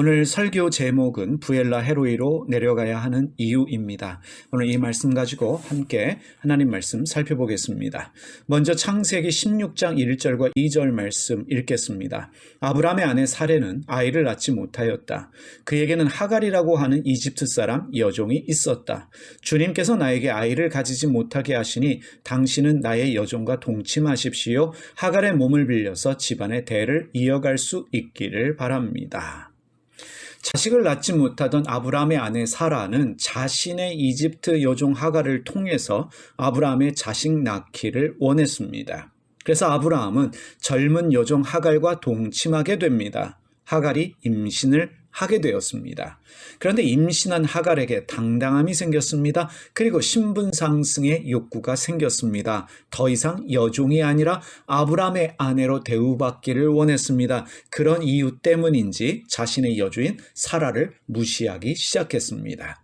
오늘 설교 제목은 부엘라 헤로이로 내려가야 하는 이유입니다. 오늘 이 말씀 가지고 함께 하나님 말씀 살펴보겠습니다. 먼저 창세기 16장 1절과 2절 말씀 읽겠습니다. 아브라함의 아내 사레는 아이를 낳지 못하였다. 그에게는 하갈이라고 하는 이집트 사람 여종이 있었다. 주님께서 나에게 아이를 가지지 못하게 하시니 당신은 나의 여종과 동침하십시오. 하갈의 몸을 빌려서 집안의 대를 이어갈 수 있기를 바랍니다. 자식을 낳지 못하던 아브라함의 아내 사라는 자신의 이집트 여종 하갈을 통해서 아브라함의 자식 낳기를 원했습니다. 그래서 아브라함은 젊은 여종 하갈과 동침하게 됩니다. 하갈이 임신을 하게 되었습니다. 그런데 임신한 하갈에게 당당함이 생겼습니다. 그리고 신분 상승의 욕구가 생겼습니다. 더 이상 여종이 아니라 아브라함의 아내로 대우받기를 원했습니다. 그런 이유 때문인지 자신의 여주인 사라를 무시하기 시작했습니다.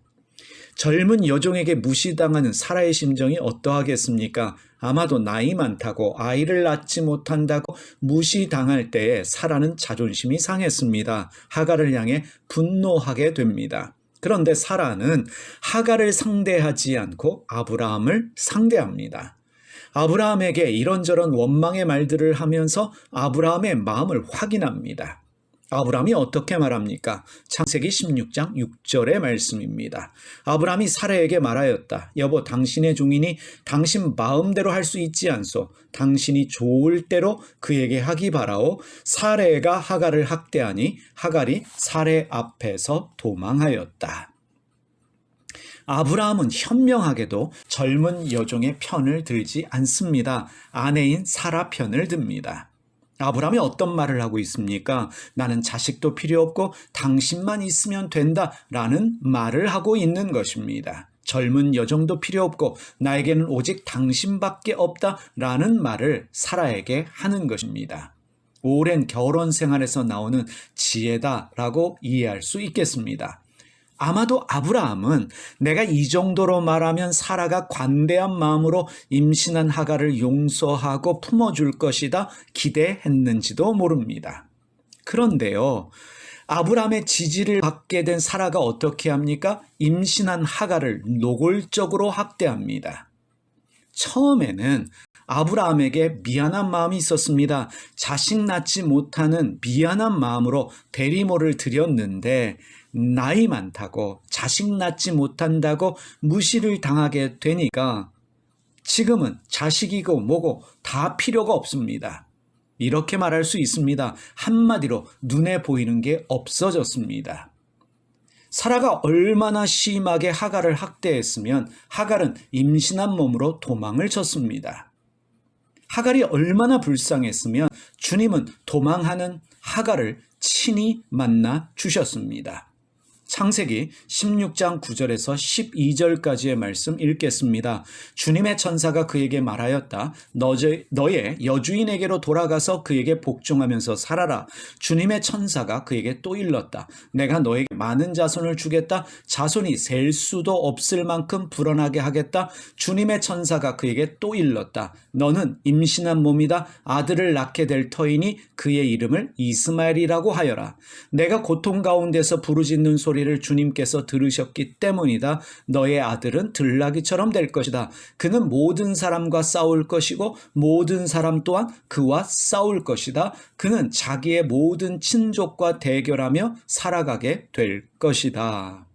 젊은 여종에게 무시당하는 사라의 심정이 어떠하겠습니까? 아마도 나이 많다고 아이를 낳지 못한다고 무시당할 때에 사라는 자존심이 상했습니다. 하갈을 향해 분노하게 됩니다. 그런데 사라는 하갈을 상대하지 않고 아브라함을 상대합니다. 아브라함에게 이런저런 원망의 말들을 하면서 아브라함의 마음을 확인합니다. 아브라함이 어떻게 말합니까? 창세기 16장 6절의 말씀입니다. 아브라함이 사라에게 말하였다. 여보, 당신의 종이니 당신 마음대로 할 수 있지 않소. 당신이 좋을 대로 그에게 하기 바라오. 사라가 하갈을 학대하니 하갈이 사라 앞에서 도망하였다. 아브라함은 현명하게도 젊은 여종의 편을 들지 않습니다. 아내인 사라 편을 듭니다. 아브라함이 어떤 말을 하고 있습니까? 나는 자식도 필요 없고 당신만 있으면 된다라는 말을 하고 있는 것입니다. 젊은 여종도 필요 없고 나에게는 오직 당신밖에 없다라는 말을 사라에게 하는 것입니다. 오랜 결혼 생활에서 나오는 지혜다라고 이해할 수 있겠습니다. 아마도 아브라함은 내가 이 정도로 말하면 사라가 관대한 마음으로 임신한 하갈을 용서하고 품어줄 것이다 기대했는지도 모릅니다. 그런데요, 아브라함의 지지를 받게 된 사라가 어떻게 합니까? 임신한 하갈을 노골적으로 학대합니다. 처음에는 아브라함에게 미안한 마음이 있었습니다. 자식 낳지 못하는 미안한 마음으로 대리모를 드렸는데 나이 많다고 자식 낳지 못한다고 무시를 당하게 되니까 지금은 자식이고 뭐고 다 필요가 없습니다. 이렇게 말할 수 있습니다. 한마디로 눈에 보이는 게 없어졌습니다. 사라가 얼마나 심하게 하갈을 학대했으면 하갈은 임신한 몸으로 도망을 쳤습니다. 하갈이 얼마나 불쌍했으면 주님은 도망하는 하갈을 친히 만나 주셨습니다. 창세기 16장 9절에서 12절까지의 말씀 읽겠습니다. 주님의 천사가 그에게 말하였다. 너의 여주인에게로 돌아가서 그에게 복종하면서 살아라. 주님의 천사가 그에게 또 일렀다. 내가 너에게 많은 자손을 주겠다. 자손이 셀 수도 없을 만큼 불어나게 하겠다. 주님의 천사가 그에게 또 일렀다. 너는 임신한 몸이다. 아들을 낳게 될 터이니 그의 이름을 이스마엘이라고 하여라. 내가 고통 가운데서 부르짖는 소리를 주님께서 들으셨기 때문이다. 너의 아들은 들나귀처럼 될 것이다. 그는 모든 사람과 싸울 것이고 모든 사람 또한 그와 싸울 것이다. 그는 자기의 모든 친족과 대결하며 살아가게 될 것이다.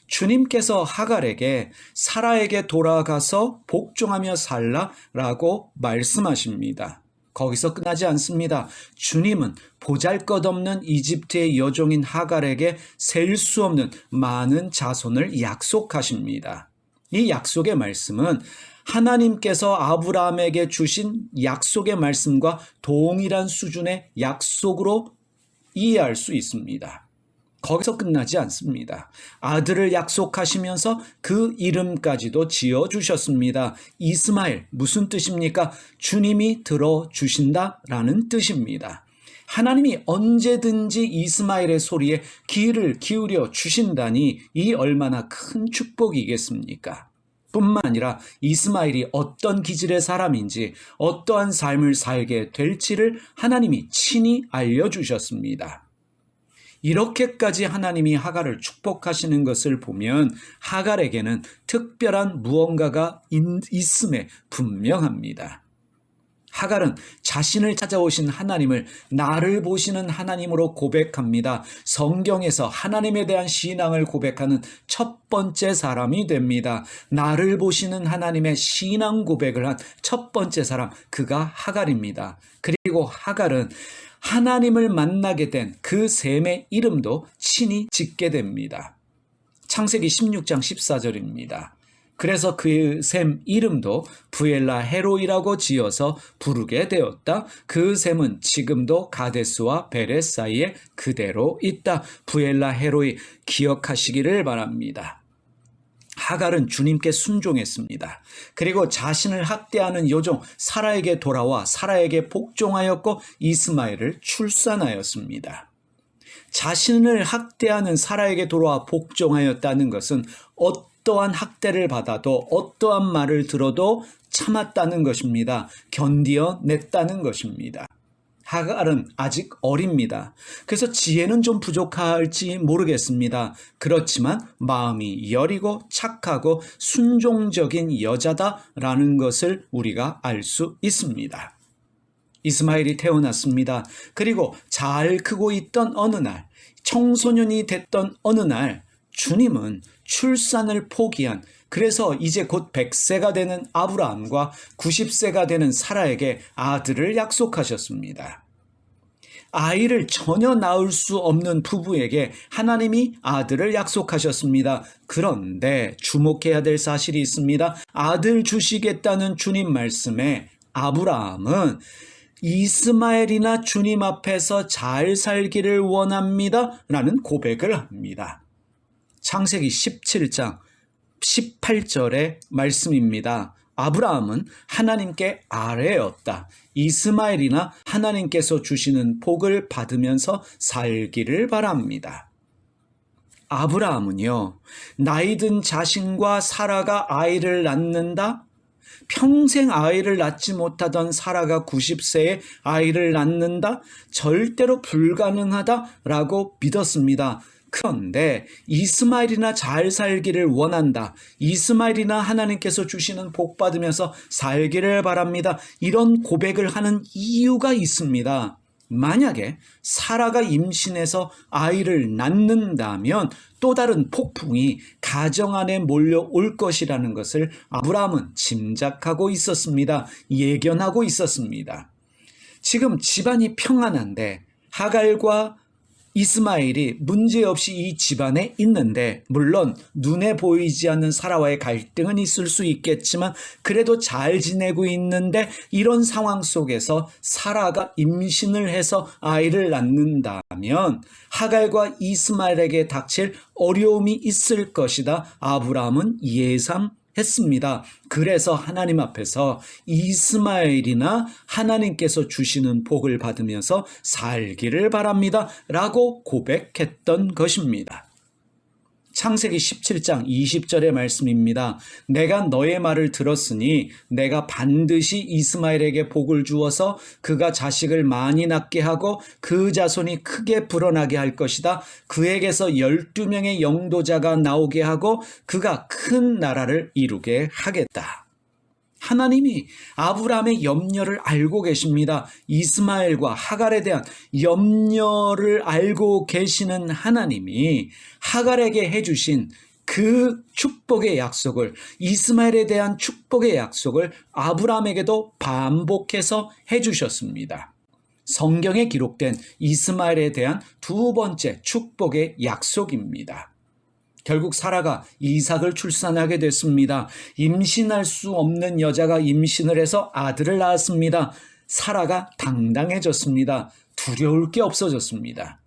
주님께서 하갈에게 사라에게 돌아가서 복종하며 살라라고 말씀하십니다. 거기서 끝나지 않습니다. 주님은 보잘것없는 이집트의 여종인 하갈에게 셀 수 없는 많은 자손을 약속하십니다. 이 약속의 말씀은 하나님께서 아브라함에게 주신 약속의 말씀과 동일한 수준의 약속으로 이해할 수 있습니다. 거기서 끝나지 않습니다. 아들을 약속하시면서 그 이름까지도 지어주셨습니다. 이스마엘, 무슨 뜻입니까? 주님이 들어주신다라는 뜻입니다. 하나님이 언제든지 이스마엘의 소리에 귀를 기울여 주신다니 이 얼마나 큰 축복이겠습니까? 뿐만 아니라 이스마엘이 어떤 기질의 사람인지 어떠한 삶을 살게 될지를 하나님이 친히 알려주셨습니다. 이렇게까지 하나님이 하갈을 축복하시는 것을 보면 하갈에게는 특별한 무언가가 있음에 분명합니다. 하갈은 자신을 찾아오신 하나님을 나를 보시는 하나님으로 고백합니다. 성경에서 하나님에 대한 신앙을 고백하는 첫 번째 사람이 됩니다. 나를 보시는 하나님의 신앙 고백을 한 첫 번째 사람, 그가 하갈입니다. 그리고 하갈은 하나님을 만나게 된 그 셈의 이름도 친히 짓게 됩니다. 창세기 16장 14절입니다. 그래서 그 셈 이름도 부엘라 헤로이라고 지어서 부르게 되었다. 그 셈은 지금도 가데스와 베렛 사이에 그대로 있다. 부엘라 헤로이 기억하시기를 바랍니다. 하갈은 주님께 순종했습니다. 그리고 자신을 학대하는 여종 사라에게 돌아와 사라에게 복종하였고 이스마엘을 출산하였습니다. 자신을 학대하는 사라에게 돌아와 복종하였다는 것은 어떠한 학대를 받아도 어떠한 말을 들어도 참았다는 것입니다. 견디어냈다는 것입니다. 하갈은 아직 어립니다. 그래서 지혜는 좀 부족할지 모르겠습니다. 그렇지만 마음이 여리고 착하고 순종적인 여자다라는 것을 우리가 알 수 있습니다. 이스마엘이 태어났습니다. 그리고 잘 크고 있던 어느 날, 청소년이 됐던 어느 날, 주님은 출산을 포기한, 그래서 이제 곧 100세가 되는 아브라함과 90세가 되는 사라에게 아들을 약속하셨습니다. 아이를 전혀 낳을 수 없는 부부에게 하나님이 아들을 약속하셨습니다. 그런데 주목해야 될 사실이 있습니다. 아들 주시겠다는 주님 말씀에 아브라함은 이스마엘이나 주님 앞에서 잘 살기를 원합니다 라는 고백을 합니다. 창세기 17장 18절의 말씀입니다. 아브라함은 하나님께 아뢰었다. 이스마엘이나 하나님께서 주시는 복을 받으면서 살기를 바랍니다. 아브라함은요, 나이든 자신과 사라가 아이를 낳는다? 평생 아이를 낳지 못하던 사라가 90세에 아이를 낳는다? 절대로 불가능하다라고 믿었습니다. 그런데 이스마엘이나 잘 살기를 원한다. 이스마엘이나 하나님께서 주시는 복 받으면서 살기를 바랍니다. 이런 고백을 하는 이유가 있습니다. 만약에 사라가 임신해서 아이를 낳는다면 또 다른 폭풍이 가정 안에 몰려올 것이라는 것을 아브라함은 짐작하고 있었습니다. 예견하고 있었습니다. 지금 집안이 평안한데 하갈과 이스마엘이 문제없이 이 집안에 있는데, 물론 눈에 보이지 않는 사라와의 갈등은 있을 수 있겠지만 그래도 잘 지내고 있는데, 이런 상황 속에서 사라가 임신을 해서 아이를 낳는다면 하갈과 이스마엘에게 닥칠 어려움이 있을 것이다. 아브라함은 예상했습니다. 그래서 하나님 앞에서 이스마엘이나 하나님께서 주시는 복을 받으면서 살기를 바랍니다 라고 고백했던 것입니다. 창세기 17장 20절의 말씀입니다. 내가 너의 말을 들었으니 내가 반드시 이스마엘에게 복을 주어서 그가 자식을 많이 낳게 하고 그 자손이 크게 불어나게 할 것이다. 그에게서 12명의 영도자가 나오게 하고 그가 큰 나라를 이루게 하겠다. 하나님이 아브라함의 염려를 알고 계십니다. 이스마엘과 하갈에 대한 염려를 알고 계시는 하나님이 하갈에게 해주신 그 축복의 약속을, 이스마엘에 대한 축복의 약속을 아브라함에게도 반복해서 해주셨습니다. 성경에 기록된 이스마엘에 대한 두 번째 축복의 약속입니다. 결국 사라가 이삭을 출산하게 됐습니다. 임신할 수 없는 여자가 임신을 해서 아들을 낳았습니다. 사라가 당당해졌습니다. 두려울 게 없어졌습니다.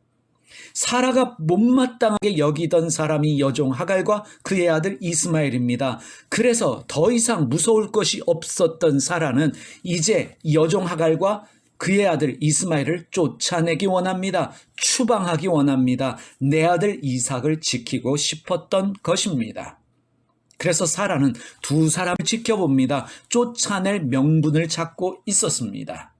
사라가 못마땅하게 여기던 사람이 여종 하갈과 그의 아들 이스마엘입니다. 그래서 더 이상 무서울 것이 없었던 사라는 이제 여종 하갈과 그의 아들 이스마엘을 쫓아내기 원합니다. 추방하기 원합니다. 내 아들 이삭을 지키고 싶었던 것입니다. 그래서 사라는 두 사람을 지켜봅니다. 쫓아낼 명분을 찾고 있었습니다.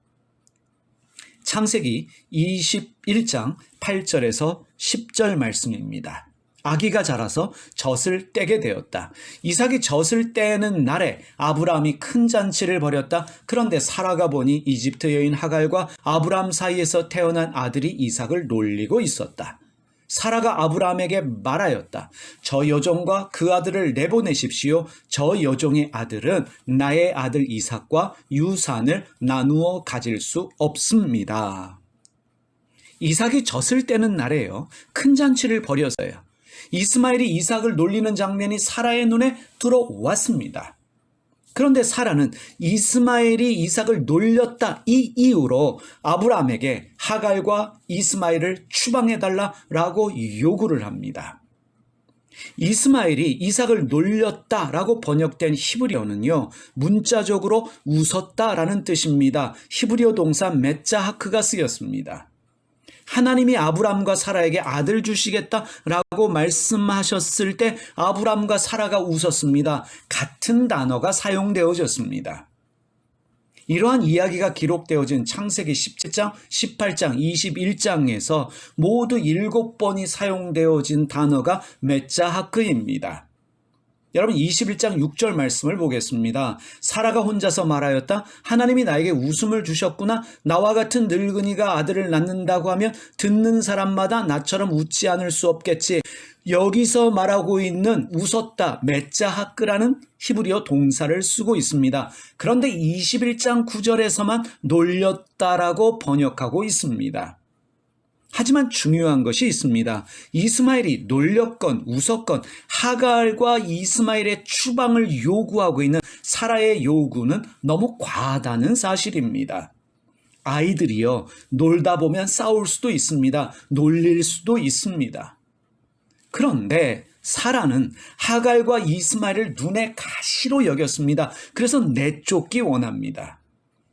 창세기 21장 8절에서 10절 말씀입니다. 아기가 자라서 젖을 떼게 되었다. 이삭이 젖을 떼는 날에 아브라함이 큰 잔치를 벌였다. 그런데 사라가 보니 이집트 여인 하갈과 아브라함 사이에서 태어난 아들이 이삭을 놀리고 있었다. 사라가 아브라함에게 말하였다. 저 여종과 그 아들을 내보내십시오. 저 여종의 아들은 나의 아들 이삭과 유산을 나누어 가질 수 없습니다. 이삭이 젖을 떼는 날에요. 큰 잔치를 벌여서요. 이스마엘이 이삭을 놀리는 장면이 사라의 눈에 들어왔습니다. 그런데 사라는 이스마엘이 이삭을 놀렸다 이 이유로 아브라함에게 하갈과 이스마엘을 추방해달라라고 요구를 합니다. 이스마엘이 이삭을 놀렸다라고 번역된 히브리어는요, 문자적으로 웃었다라는 뜻입니다. 히브리어 동사 메짜하크가 쓰였습니다. 하나님이 아브람과 사라에게 아들 주시겠다라고 말씀하셨을 때 아브람과 사라가 웃었습니다. 같은 단어가 사용되어졌습니다. 이러한 이야기가 기록되어진 창세기 17장, 18장, 21장에서 모두 7번이 사용되어진 단어가 메짜하크입니다. 여러분 21장 6절 말씀을 보겠습니다. 사라가 혼자서 말하였다. 하나님이 나에게 웃음을 주셨구나. 나와 같은 늙은이가 아들을 낳는다고 하면 듣는 사람마다 나처럼 웃지 않을 수 없겠지. 여기서 말하고 있는 웃었다, 메짜하크라는 히브리어 동사를 쓰고 있습니다. 그런데 21장 9절에서만 놀렸다라고 번역하고 있습니다. 하지만 중요한 것이 있습니다. 이스마엘이 놀렸건 웃었건 하갈과 이스마엘의 추방을 요구하고 있는 사라의 요구는 너무 과하다는 사실입니다. 아이들이요, 놀다 보면 싸울 수도 있습니다. 놀릴 수도 있습니다. 그런데 사라는 하갈과 이스마엘을 눈에 가시로 여겼습니다. 그래서 내쫓기 원합니다.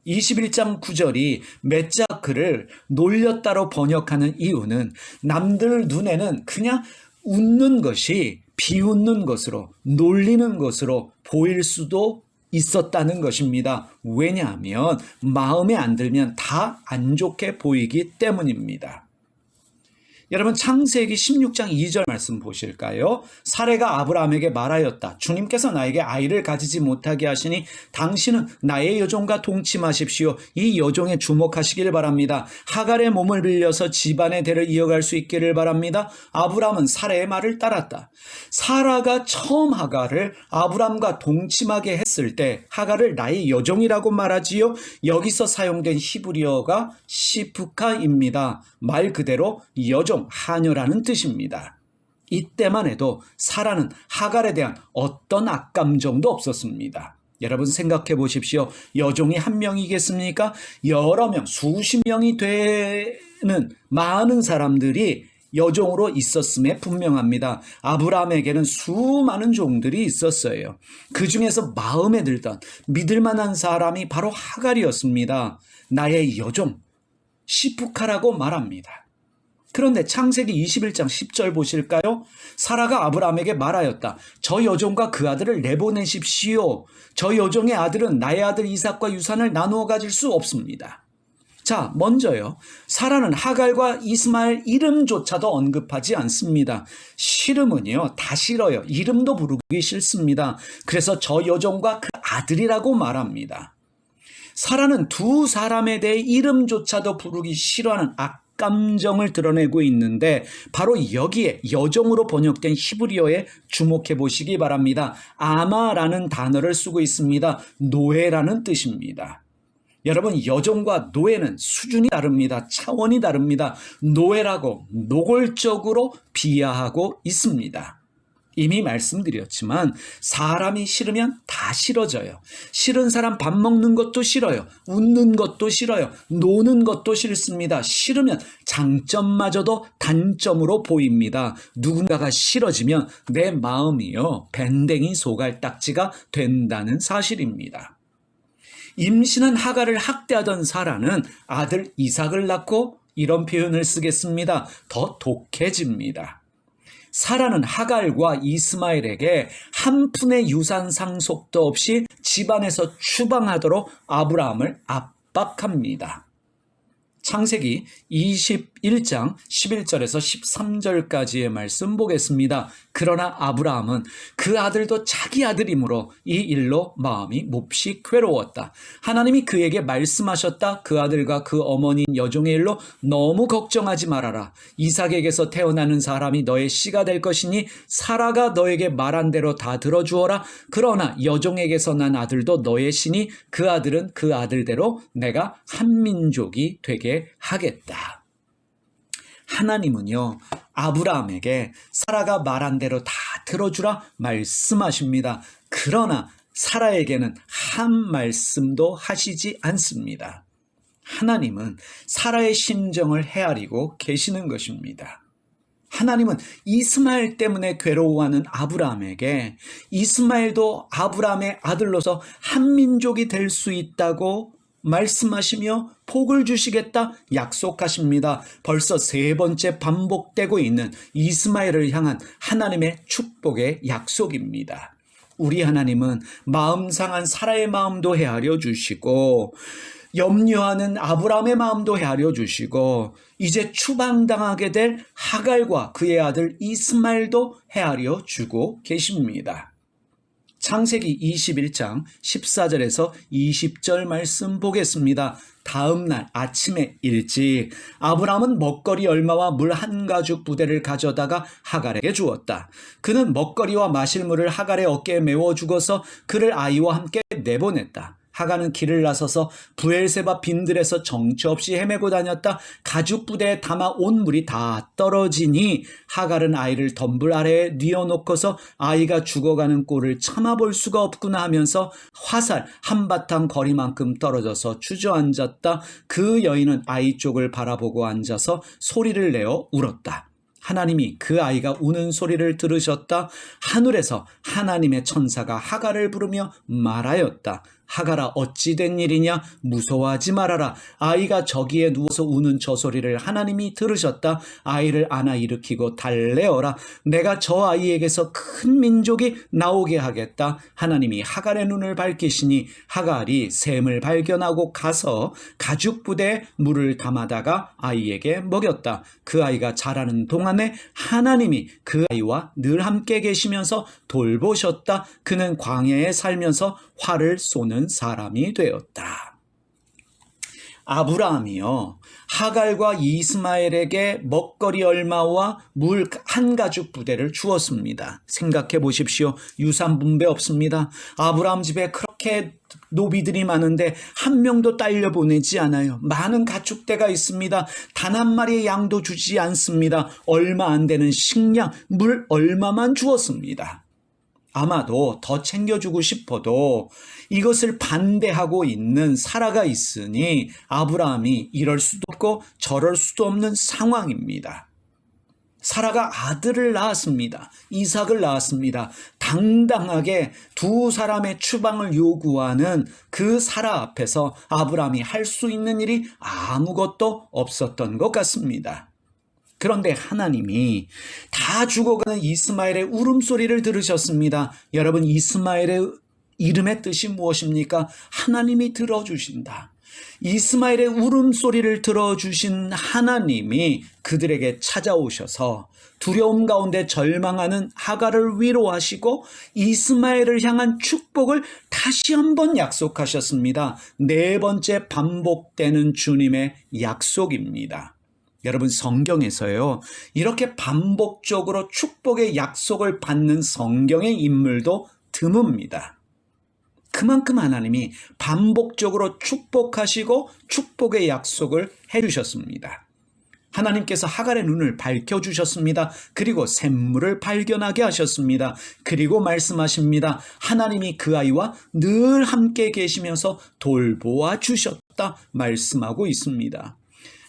21장 9절이 메짜크를 놀렸다로 번역하는 이유는 남들 눈에는 그냥 웃는 것이 비웃는 것으로, 놀리는 것으로 보일 수도 있었다는 것입니다. 왜냐하면 마음에 안 들면 다 안 좋게 보이기 때문입니다. 여러분 창세기 16장 2절 말씀 보실까요? 사레가 아브라함에게 말하였다. 주님께서 나에게 아이를 가지지 못하게 하시니 당신은 나의 여종과 동침하십시오. 이 여종에 주목하시길 바랍니다. 하갈의 몸을 빌려서 집안의 대를 이어갈 수 있기를 바랍니다. 아브라함은 사레의 말을 따랐다. 사라가 처음 하갈을 아브라함과 동침하게 했을 때 하갈을 나의 여종이라고 말하지요. 여기서 사용된 히브리어가 시프카입니다. 말 그대로 여종, 하녀라는 뜻입니다. 이때만 해도 사라는 하갈에 대한 어떤 악감정도 없었습니다. 여러분 생각해 보십시오. 여종이 한 명이겠습니까? 여러 명, 수십 명이 되는 많은 사람들이 여종으로 있었음에 분명합니다. 아브라함에게는 수많은 종들이 있었어요. 그 중에서 마음에 들던 믿을 만한 사람이 바로 하갈이었습니다. 나의 여종, 시프카라고 말합니다. 그런데 창세기 21장 10절 보실까요? 사라가 아브라함에게 말하였다. 저 여종과 그 아들을 내보내십시오. 저 여종의 아들은 나의 아들 이삭과 유산을 나누어 가질 수 없습니다. 자, 먼저요. 사라는 하갈과 이스마엘 이름조차도 언급하지 않습니다. 싫음은요, 다 싫어요. 이름도 부르기 싫습니다. 그래서 저 여종과 그 아들이라고 말합니다. 사라는 두 사람에 대해 이름조차도 부르기 싫어하는 악감정을 드러내고 있는데 바로 여기에 여종으로 번역된 히브리어에 주목해 보시기 바랍니다. 아마라는 단어를 쓰고 있습니다. 노예라는 뜻입니다. 여러분 여종과 노예는 수준이 다릅니다. 차원이 다릅니다. 노예라고 노골적으로 비하하고 있습니다. 이미 말씀드렸지만 사람이 싫으면 다 싫어져요. 싫은 사람 밥 먹는 것도 싫어요. 웃는 것도 싫어요. 노는 것도 싫습니다. 싫으면 장점마저도 단점으로 보입니다. 누군가가 싫어지면 내 마음이요 밴댕이 소갈딱지가 된다는 사실입니다. 임신한 하갈을 학대하던 사라는 아들 이삭을 낳고 이런 표현을 쓰겠습니다. 더 독해집니다. 사라는 하갈과 이스마엘에게 한 푼의 유산 상속도 없이 집안에서 추방하도록 아브라함을 압박합니다. 창세기 21장 11절에서 13절까지의 말씀 보겠습니다. 그러나 아브라함은 그 아들도 자기 아들이므로 이 일로 마음이 몹시 괴로웠다. 하나님이 그에게 말씀하셨다. 그 아들과 그 어머니인 여종의 일로 너무 걱정하지 말아라. 이삭에게서 태어나는 사람이 너의 씨가 될 것이니 사라가 너에게 말한 대로 다 들어주어라. 그러나 여종에게서 난 아들도 너의 씨니 그 아들은 그 아들대로 내가 한 민족이 되게 하겠다. 하나님은요, 아브라함에게 사라가 말한 대로 다 들어주라 말씀하십니다. 그러나 사라에게는 한 말씀도 하시지 않습니다. 하나님은 사라의 심정을 헤아리고 계시는 것입니다. 하나님은 이스마엘 때문에 괴로워하는 아브라함에게 이스마엘도 아브라함의 아들로서 한 민족이 될 수 있다고 말씀하시며 복을 주시겠다 약속하십니다. 벌써 세 번째 반복되고 있는 이스마엘을 향한 하나님의 축복의 약속입니다. 우리 하나님은 마음 상한 사라의 마음도 헤아려 주시고 염려하는 아브라함의 마음도 헤아려 주시고 이제 추방당하게 될 하갈과 그의 아들 이스마엘도 헤아려 주고 계십니다. 창세기 21장 14절에서 20절 말씀 보겠습니다. 다음 날 아침에 일찍 아브라함은 먹거리 얼마와 물 한 가죽 부대를 가져다가 하갈에게 주었다. 그는 먹거리와 마실 물을 하갈의 어깨에 메워 주고서 그를 아이와 함께 내보냈다. 하갈은 길을 나서서 브엘세바 빈들에서 정처 없이 헤매고 다녔다. 가죽 부대에 담아 온 물이 다 떨어지니 하갈은 아이를 덤불 아래에 뉘어놓고서 아이가 죽어가는 꼴을 참아볼 수가 없구나 하면서 화살 한바탕 거리만큼 떨어져서 주저앉았다. 그 여인은 아이 쪽을 바라보고 앉아서 소리를 내어 울었다. 하나님이 그 아이가 우는 소리를 들으셨다. 하늘에서 하나님의 천사가 하갈을 부르며 말하였다. 하갈아 어찌 된 일이냐 무서워하지 말아라. 아이가 저기에 누워서 우는 저 소리를 하나님이 들으셨다. 아이를 안아 일으키고 달래어라. 내가 저 아이에게서 큰 민족이 나오게 하겠다. 하나님이 하갈의 눈을 밝히시니 하갈이 샘을 발견하고 가서 가죽 부대에 물을 담아다가 아이에게 먹였다. 그 아이가 자라는 동안에 하나님이 그 아이와 늘 함께 계시면서 돌보셨다. 그는 광야에 살면서 활을 쏘는 사람이 되었다. 아브라함이요, 하갈과 이스마엘에게 먹거리 얼마와 물 한 가죽 부대를 주었습니다. 생각해 보십시오. 유산 분배 없습니다. 아브라함 집에 그렇게 노비들이 많은데 한 명도 딸려 보내지 않아요. 많은 가축대가 있습니다. 단 한 마리의 양도 주지 않습니다. 얼마 안 되는 식량, 물 얼마만 주었습니다. 아마도 더 챙겨주고 싶어도 이것을 반대하고 있는 사라가 있으니 아브라함이 이럴 수도 없고 저럴 수도 없는 상황입니다. 사라가 아들을 낳았습니다. 이삭을 낳았습니다. 당당하게 두 사람의 추방을 요구하는 그 사라 앞에서 아브라함이 할 수 있는 일이 아무것도 없었던 것 같습니다. 그런데 하나님이 다 죽어가는 이스마엘의 울음소리를 들으셨습니다. 여러분, 이스마엘의 이름의 뜻이 무엇입니까? 하나님이 들어주신다. 이스마엘의 울음소리를 들어주신 하나님이 그들에게 찾아오셔서 두려움 가운데 절망하는 하갈을 위로하시고 이스마엘을 향한 축복을 다시 한번 약속하셨습니다. 네 번째 반복되는 주님의 약속입니다. 여러분, 성경에서요, 이렇게 반복적으로 축복의 약속을 받는 성경의 인물도 드뭅니다. 그만큼 하나님이 반복적으로 축복하시고 축복의 약속을 해주셨습니다. 하나님께서 하갈의 눈을 밝혀주셨습니다. 그리고 샘물을 발견하게 하셨습니다. 그리고 말씀하십니다. 하나님이 그 아이와 늘 함께 계시면서 돌보아 주셨다 말씀하고 있습니다.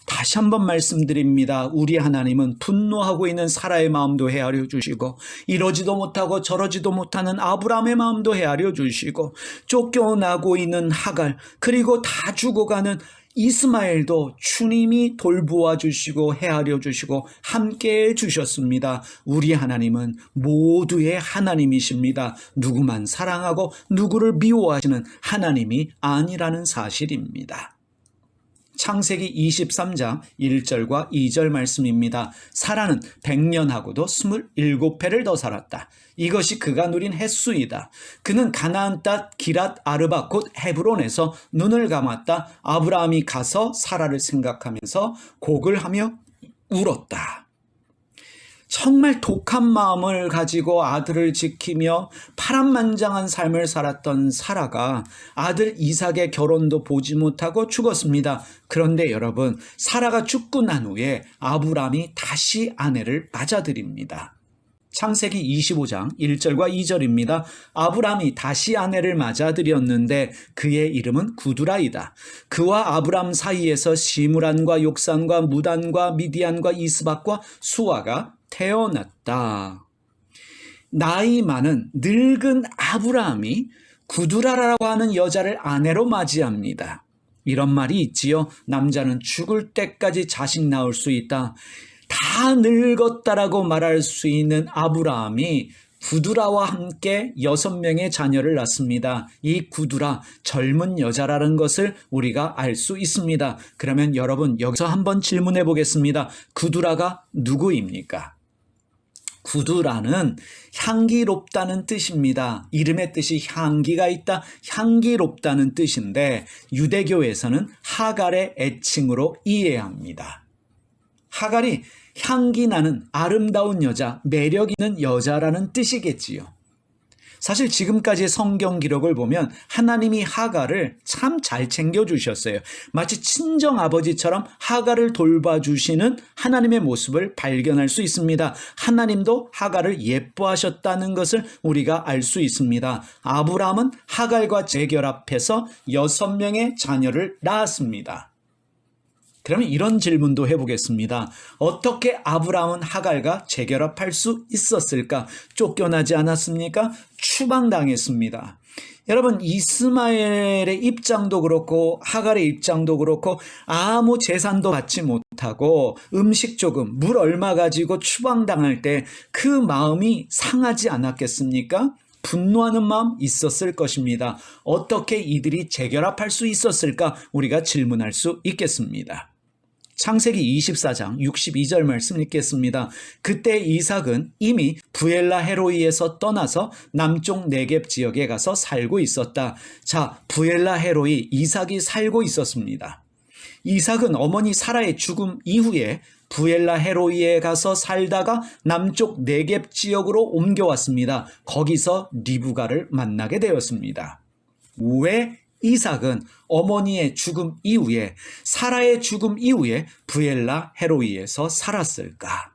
다시 한번 말씀드립니다. 우리 하나님은 분노하고 있는 사라의 마음도 헤아려 주시고 이러지도 못하고 저러지도 못하는 아브라함의 마음도 헤아려 주시고 쫓겨나고 있는 하갈, 그리고 다 죽어가는 이스마엘도 주님이 돌보아 주시고 헤아려 주시고 함께해 주셨습니다. 우리 하나님은 모두의 하나님이십니다. 누구만 사랑하고 누구를 미워하시는 하나님이 아니라는 사실입니다. 창세기 23장 1절과 2절 말씀입니다. 사라는 100년하고도 27회를 더 살았다. 이것이 그가 누린 횟수이다. 그는 가나안 땅 기랏 아르바 곧 헤브론에서 눈을 감았다. 아브라함이 가서 사라를 생각하면서 곡을 하며 울었다. 정말 독한 마음을 가지고 아들을 지키며 파란만장한 삶을 살았던 사라가 아들 이삭의 결혼도 보지 못하고 죽었습니다. 그런데 여러분, 사라가 죽고 난 후에 아브라함이 다시 아내를 맞아들입니다. 창세기 25장 1절과 2절입니다. 아브람이 다시 아내를 맞아들였는데 그의 이름은 구두라이다. 그와 아브람 사이에서 시므란과 욕산과 무단과 미디안과 이스박과 수아가 태어났다. 나이 많은 늙은 아브라함이 구두라라고 하는 여자를 아내로 맞이합니다. 이런 말이 있지요. 남자는 죽을 때까지 자식 낳을 수 있다. 다 늙었다라고 말할 수 있는 아브라함이 구두라와 함께 6명의 자녀를 낳습니다. 이 구두라, 젊은 여자라는 것을 우리가 알 수 있습니다. 그러면 여러분, 여기서 한번 질문해 보겠습니다. 구두라가 누구입니까? 구두라는 향기롭다는 뜻입니다. 이름의 뜻이 향기가 있다, 향기롭다는 뜻인데 유대교에서는 하갈의 애칭으로 이해합니다. 하갈이 향기 나는 아름다운 여자, 매력 있는 여자라는 뜻이겠지요. 사실 지금까지의 성경 기록을 보면 하나님이 하갈을 참 잘 챙겨주셨어요. 마치 친정아버지처럼 하갈을 돌봐주시는 하나님의 모습을 발견할 수 있습니다. 하나님도 하갈을 예뻐하셨다는 것을 우리가 알 수 있습니다. 아브라함은 하갈과 재결합해서 6명의 자녀를 낳았습니다. 그러면 이런 질문도 해보겠습니다. 어떻게 아브라함은 하갈과 재결합할 수 있었을까? 쫓겨나지 않았습니까? 추방당했습니다. 여러분, 이스마엘의 입장도 그렇고 하갈의 입장도 그렇고 아무 재산도 받지 못하고 음식 조금, 물 얼마 가지고 추방당할 때 그 마음이 상하지 않았겠습니까? 분노하는 마음 있었을 것입니다. 어떻게 이들이 재결합할 수 있었을까? 우리가 질문할 수 있겠습니다. 창세기 24장 62절 말씀 읽겠습니다. 그때 이삭은 이미 부엘라 헤로이에서 떠나서 남쪽 네겝 지역에 가서 살고 있었다. 자, 부엘라 헤로이, 이삭이 살고 있었습니다. 이삭은 어머니 사라의 죽음 이후에 부엘라 헤로이에 가서 살다가 남쪽 네겝 지역으로 옮겨왔습니다. 거기서 리브가를 만나게 되었습니다. 왜 이삭은 어머니의 죽음 이후에, 사라의 죽음 이후에 부엘라 헤로이에서 살았을까?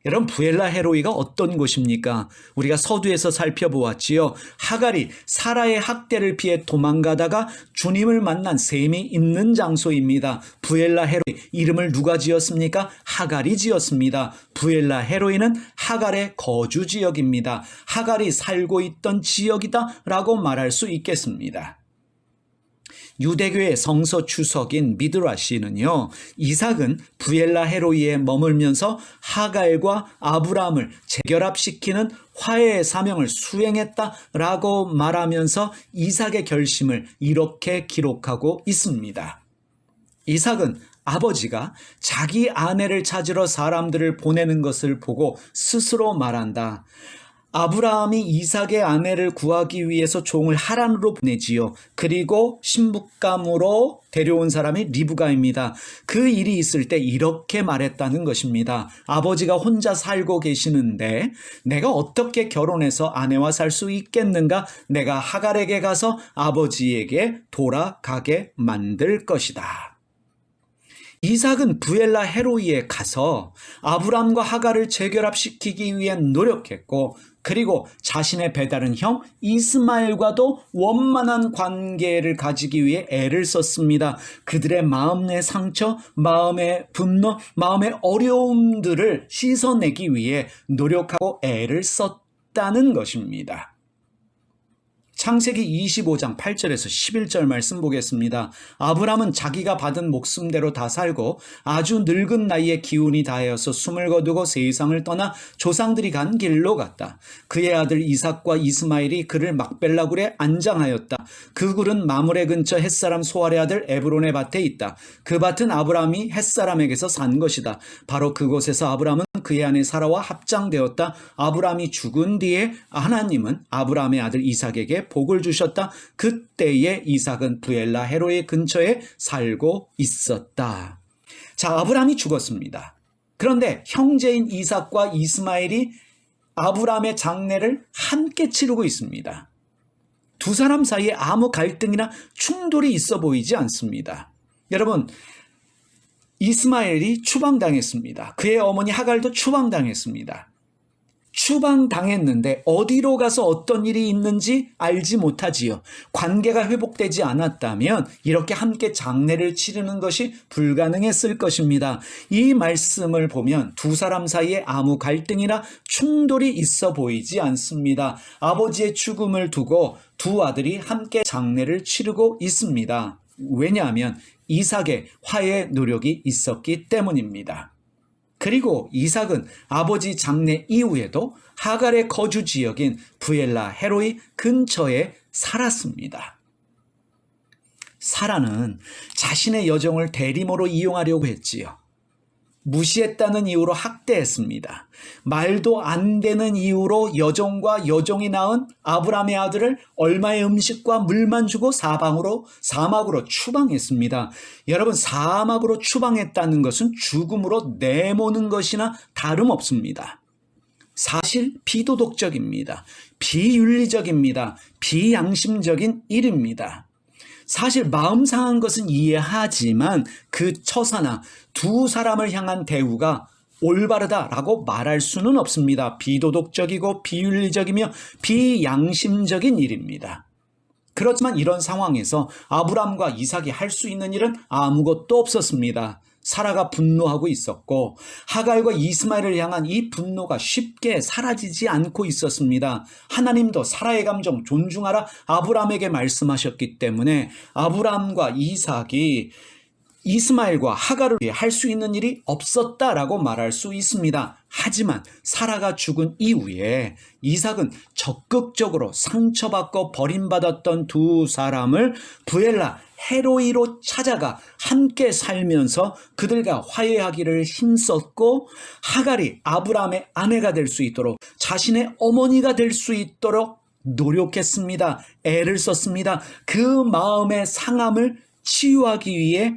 여러분, 부엘라 헤로이가 어떤 곳입니까? 우리가 서두에서 살펴보았지요. 하갈이 사라의 학대를 피해 도망가다가 주님을 만난 셈이 있는 장소입니다. 부엘라 헤로이, 이름을 누가 지었습니까? 하갈이 지었습니다. 부엘라 헤로이는 하갈의 거주 지역입니다. 하갈이 살고 있던 지역이다 라고 말할 수 있겠습니다. 유대교의 성서 추석인 미드라시는요, 이삭은 부엘라 헤로이에 머물면서 하갈과 아브라함을 재결합시키는 화해의 사명을 수행했다라고 말하면서 이삭의 결심을 이렇게 기록하고 있습니다. 이삭은 아버지가 자기 아내를 찾으러 사람들을 보내는 것을 보고 스스로 말한다. 아브라함이 이삭의 아내를 구하기 위해서 종을 하란으로 보내지요. 그리고 신부감으로 데려온 사람이 리브가입니다. 그 일이 있을 때 이렇게 말했다는 것입니다. 아버지가 혼자 살고 계시는데 내가 어떻게 결혼해서 아내와 살 수 있겠는가? 내가 하갈에게 가서 아버지에게 돌아가게 만들 것이다. 이삭은 부엘라 헤로이에 가서 아브람과 하갈을 재결합시키기 위해 노력했고, 그리고 자신의 배다른 형 이스마엘과도 원만한 관계를 가지기 위해 애를 썼습니다. 그들의 마음의 상처, 마음의 분노, 마음의 어려움들을 씻어내기 위해 노력하고 애를 썼다는 것입니다. 창세기 25장 8절에서 11절 말씀 보겠습니다. 아브람은 자기가 받은 목숨대로 다 살고 아주 늙은 나이에 기운이 다하여서 숨을 거두고 세상을 떠나 조상들이 간 길로 갔다. 그의 아들 이삭과 이스마엘이 그를 막벨라 굴에 안장하였다. 그 굴은 마므레 근처 햇사람 소알의 아들 에브론의 밭에 있다. 그 밭은 아브람이 햇사람에게서 산 것이다. 바로 그곳에서 아브람은 그의 아내 사라와 합장되었다. 아브람이 죽은 뒤에 하나님은 아브람의 아들 이삭에게 복을 주셨다. 그때에 이삭은 부엘라 헤로이 근처에 살고 있었다. 자, 아브람이 죽었습니다. 그런데 형제인 이삭과 이스마엘이 아브람의 장례를 함께 치르고 있습니다. 두 사람 사이에 아무 갈등이나 충돌이 있어 보이지 않습니다. 여러분, 이스마엘이 추방당했습니다. 그의 어머니 하갈도 추방당했습니다. 추방당했는데 어디로 가서 어떤 일이 있는지 알지 못하지요. 관계가 회복되지 않았다면 이렇게 함께 장례를 치르는 것이 불가능했을 것입니다. 이 말씀을 보면 두 사람 사이에 아무 갈등이나 충돌이 있어 보이지 않습니다. 아버지의 죽음을 두고 두 아들이 함께 장례를 치르고 있습니다. 왜냐하면 이삭의 화해 노력이 있었기 때문입니다. 그리고 이삭은 아버지 장례 이후에도 하갈의 거주 지역인 부엘라 헤로이 근처에 살았습니다. 사라는 자신의 여종을 대리모로 이용하려고 했지요. 무시했다는 이유로 학대했습니다. 말도 안 되는 이유로 여종과 여종이 낳은 아브람의 아들을 얼마의 음식과 물만 주고 사막으로 추방했습니다. 여러분, 사막으로 추방했다는 것은 죽음으로 내모는 것이나 다름없습니다. 사실 비도덕적입니다. 비윤리적입니다. 비양심적인 일입니다. 사실 마음 상한 것은 이해하지만 그 처사나 두 사람을 향한 대우가 올바르다라고 말할 수는 없습니다. 비도덕적이고 비윤리적이며 비양심적인 일입니다. 그렇지만 이런 상황에서 아브람과 이삭이 할 수 있는 일은 아무것도 없었습니다. 사라가 분노하고 있었고 하갈과 이스마엘을 향한 이 분노가 쉽게 사라지지 않고 있었습니다. 하나님도 사라의 감정 존중하라 아브람에게 말씀하셨기 때문에 아브람과 이삭이 이스마엘과 하갈을 위해 할 수 있는 일이 없었다라고 말할 수 있습니다. 하지만 사라가 죽은 이후에 이삭은 적극적으로 상처받고 버림받았던 두 사람을 부엘라 헤로이로 찾아가 함께 살면서 그들과 화해하기를 힘썼고 하갈이 아브람의 아내가 될 수 있도록 자신의 어머니가 될 수 있도록 노력했습니다. 애를 썼습니다. 그 마음의 상함을 치유하기 위해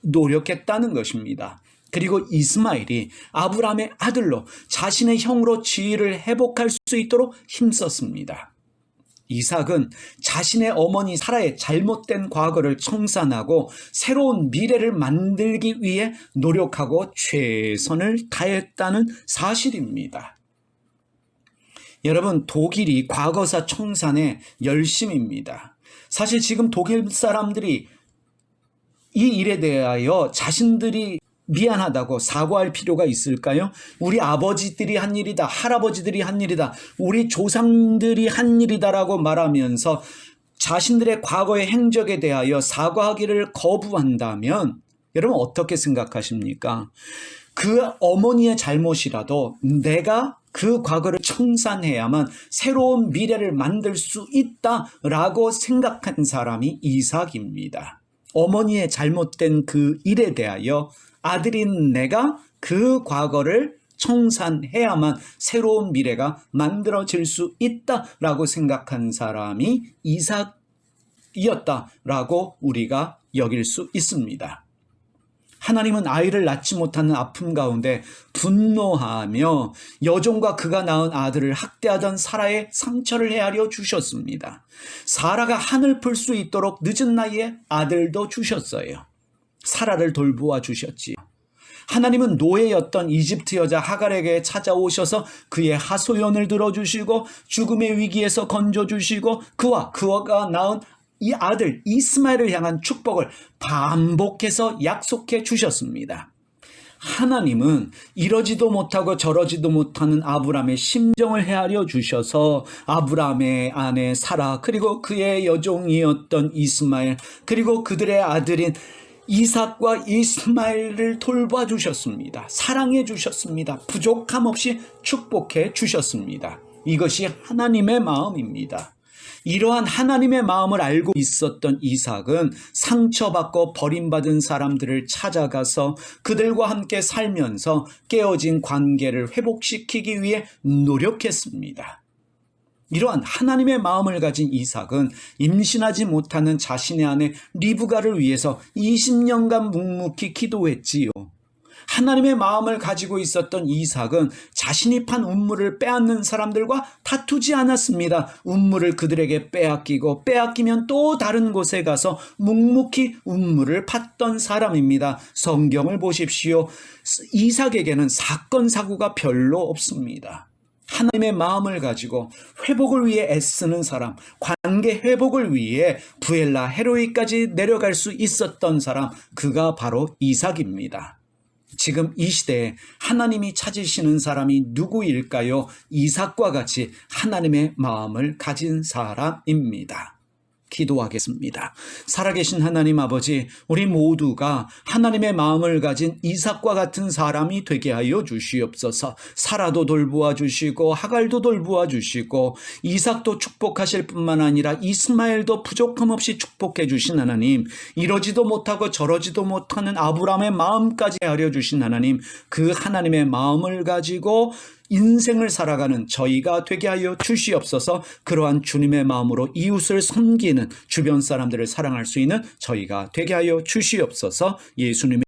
노력했다는 것입니다. 그리고 이스마엘이 아브람의 아들로 자신의 형으로 지위를 회복할 수 있도록 힘썼습니다. 이삭은 자신의 어머니 사라의 잘못된 과거를 청산하고 새로운 미래를 만들기 위해 노력하고 최선을 다했다는 사실입니다. 여러분, 독일이 과거사 청산의 열심입니다. 사실 지금 독일 사람들이 이 일에 대하여 자신들이 미안하다고 사과할 필요가 있을까요? 우리 아버지들이 한 일이다, 할아버지들이 한 일이다, 우리 조상들이 한 일이다라고 말하면서 자신들의 과거의 행적에 대하여 사과하기를 거부한다면 여러분 어떻게 생각하십니까? 그 어머니의 잘못이라도 내가 그 과거를 청산해야만 새로운 미래를 만들 수 있다라고 생각한 사람이 이삭입니다. 어머니의 잘못된 그 일에 대하여 아들인 내가 그 과거를 청산해야만 새로운 미래가 만들어질 수 있다라고 생각한 사람이 이삭이었다라고 우리가 여길 수 있습니다. 하나님은 아이를 낳지 못하는 아픔 가운데 분노하며 여종과 그가 낳은 아들을 학대하던 사라의 상처를 헤아려 주셨습니다. 사라가 한을 풀 수 있도록 늦은 나이에 아들도 주셨어요. 사라를 돌보아 주셨지요. 하나님은 노예였던 이집트 여자 하갈에게 찾아오셔서 그의 하소연을 들어주시고 죽음의 위기에서 건져주시고 그가 낳은 이 아들 이스마엘을 향한 축복을 반복해서 약속해 주셨습니다. 하나님은 이러지도 못하고 저러지도 못하는 아브라함의 심정을 헤아려 주셔서 아브라함의 아내 사라, 그리고 그의 여종이었던 이스마엘, 그리고 그들의 아들인 이삭과 이스마엘을 돌봐주셨습니다. 사랑해 주셨습니다. 부족함 없이 축복해 주셨습니다. 이것이 하나님의 마음입니다. 이러한 하나님의 마음을 알고 있었던 이삭은 상처받고 버림받은 사람들을 찾아가서 그들과 함께 살면서 깨어진 관계를 회복시키기 위해 노력했습니다. 이러한 하나님의 마음을 가진 이삭은 임신하지 못하는 자신의 아내 리브가를 위해서 20년간 묵묵히 기도했지요. 하나님의 마음을 가지고 있었던 이삭은 자신이 판 우물을 빼앗는 사람들과 다투지 않았습니다. 우물을 그들에게 빼앗기면 또 다른 곳에 가서 묵묵히 우물을 팠던 사람입니다. 성경을 보십시오. 이삭에게는 사건 사고가 별로 없습니다. 하나님의 마음을 가지고 회복을 위해 애쓰는 사람, 관계 회복을 위해 부엘라 헤로이까지 내려갈 수 있었던 사람, 그가 바로 이삭입니다. 지금 이 시대에 하나님이 찾으시는 사람이 누구일까요? 이삭과 같이 하나님의 마음을 가진 사람입니다. 기도하겠습니다. 살아계신 하나님 아버지, 우리 모두가 하나님의 마음을 가진 이삭과 같은 사람이 되게 하여 주시옵소서. 사라도 돌보아 주시고 하갈도 돌보아 주시고 이삭도 축복하실 뿐만 아니라 이스마엘도 부족함 없이 축복해 주신 하나님, 이러지도 못하고 저러지도 못하는 아브라함의 마음까지 하려 주신 하나님, 그 하나님의 마음을 가지고 인생을 살아가는 저희가 되게 하여 주시옵소서. 그러한 주님의 마음으로 이웃을 섬기는, 주변 사람들을 사랑할 수 있는 저희가 되게 하여 주시옵소서. 예수님의